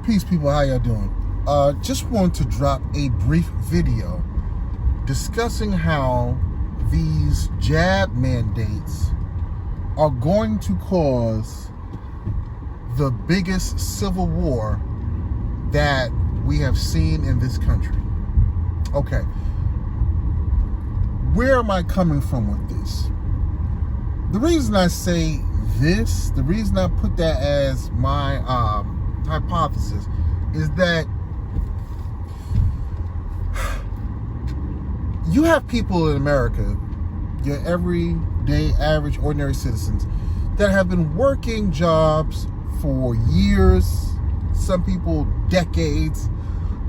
Peace, people. How y'all doing? Just want to drop a brief video discussing how these jab mandates are going to cause the biggest civil war that we have seen in this country. Okay. Where am I coming from with this? The reason I say this, the reason I put that as my hypothesis is that you have people in America, your everyday, average, ordinary citizens, that have been working jobs for years, some people decades,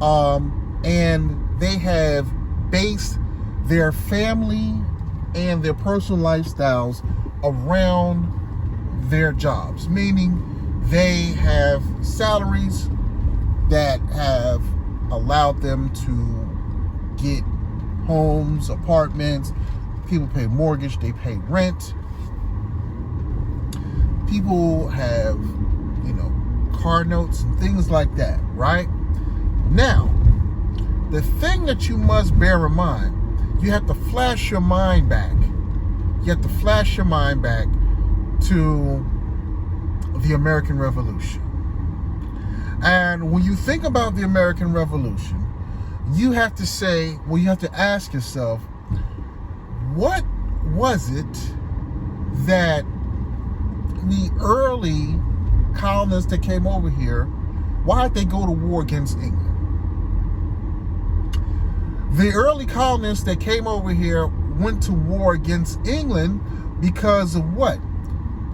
and they have based their family and their personal lifestyles around their jobs, meaning they have salaries that have allowed them to get homes, apartments. People pay mortgage, they pay rent. People have, car notes and things like that, right? Now, the thing that you must bear in mind, you have to flash your mind back. You have to flash your mind back to the American Revolution. And when you think about the American Revolution, you have to say, well, you have to ask yourself, what was it that the early colonists that came over here, why did they go to war against England? The early colonists that came over here went to war against England because of what?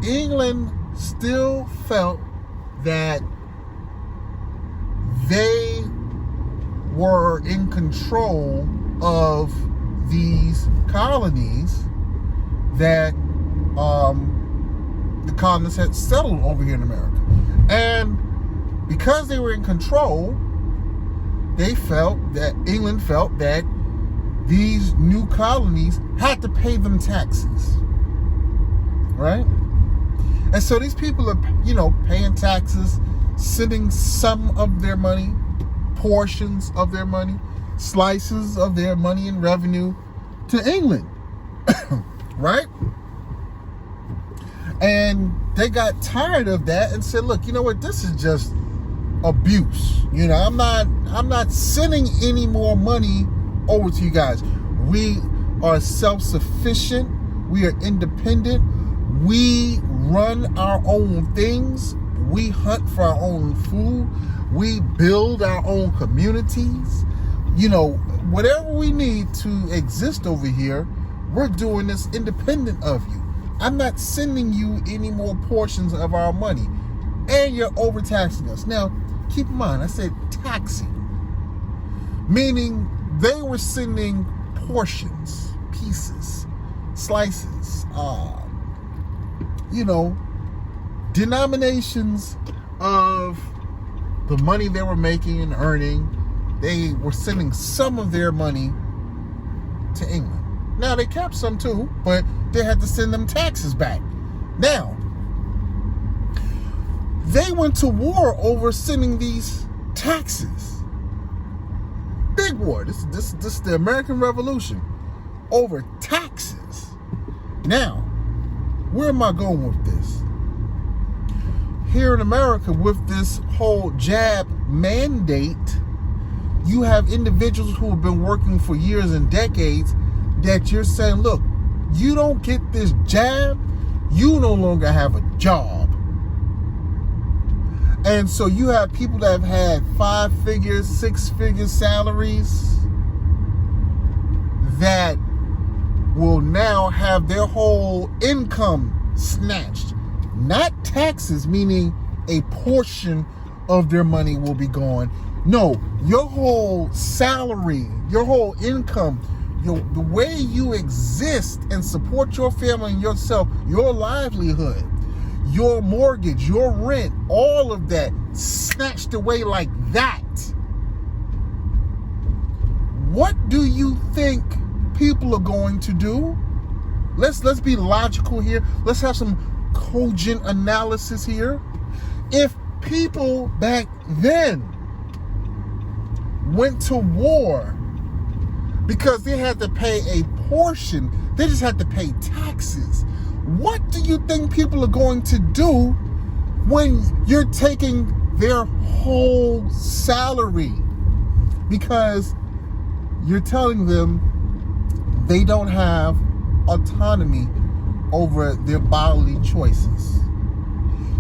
England still felt that they were in control of these colonies that the colonists had settled over here in America. And because they were in control, England felt that these new colonies had to pay them taxes, right? And so these people are, paying taxes, sending some of their money, portions of their money, slices of their money and revenue to England, right? And they got tired of that and said, look, you know what? This is just abuse. I'm not sending any more money over to you guys. We are self-sufficient. We are independent. We run our own things. We hunt for our own food. We build our own communities. Whatever we need to exist over here, we're doing this independent of you. I'm not sending you any more portions of our money. And you're overtaxing us. Now, keep in mind, I said taxing. Meaning they were sending portions, pieces, slices, denominations of the money they were making and earning. They were sending some of their money to England. Now, they kept some too, but they had to send them taxes back. Now, they went to war over sending these taxes. Big war. This is the American Revolution over taxes. Now, where am I going with this? Here in America, with this whole jab mandate, you have individuals who have been working for years and decades that you're saying, look, you don't get this jab, you no longer have a job. And so you have people that have had 5-figure, 6-figure salaries that will now have their whole income snatched. Not taxes, meaning a portion of their money will be gone. No, your whole salary, your whole income, the way you exist and support your family and yourself, your livelihood, your mortgage, your rent, all of that snatched away like that. What do you think people are going to do? Let's be logical here. Let's have some cogent analysis here. If people back then went to war because they had to pay a portion. They just had to pay taxes. What do you think people are going to do when you're taking their whole salary? Because you're telling them they don't have autonomy over their bodily choices.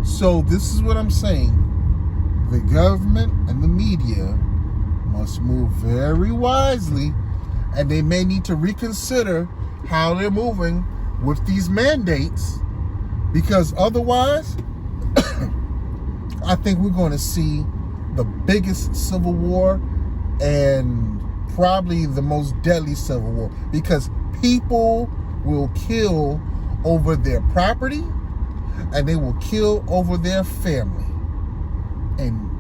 So this is what I'm saying. The government and the media must move very wisely, and they may need to reconsider how they're moving with these mandates, because otherwise I think we're going to see the biggest civil war and probably the most deadly civil war, because people will kill over their property and they will kill over their family. And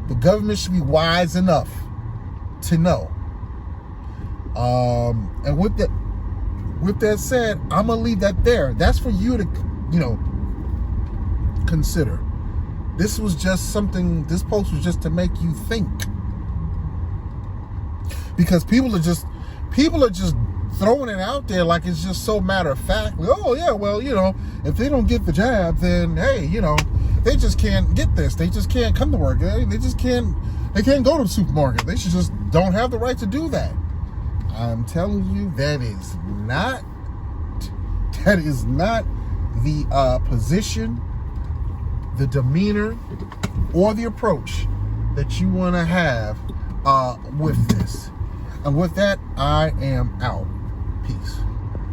the government should be wise enough to know. And with that said, I'm gonna leave that there. That's for you to, consider. This was just something. This post was just to make you think, because people are just throwing it out there like it's just so matter of fact. Oh yeah, well, if they don't get the jab, then hey, they just can't get this. They just can't come to work. They just can't. They can't go to the supermarket. They should just don't have the right to do that. I'm telling you, that is not the position, the demeanor, or the approach that you want to have with this. And with that, I am out. Peace.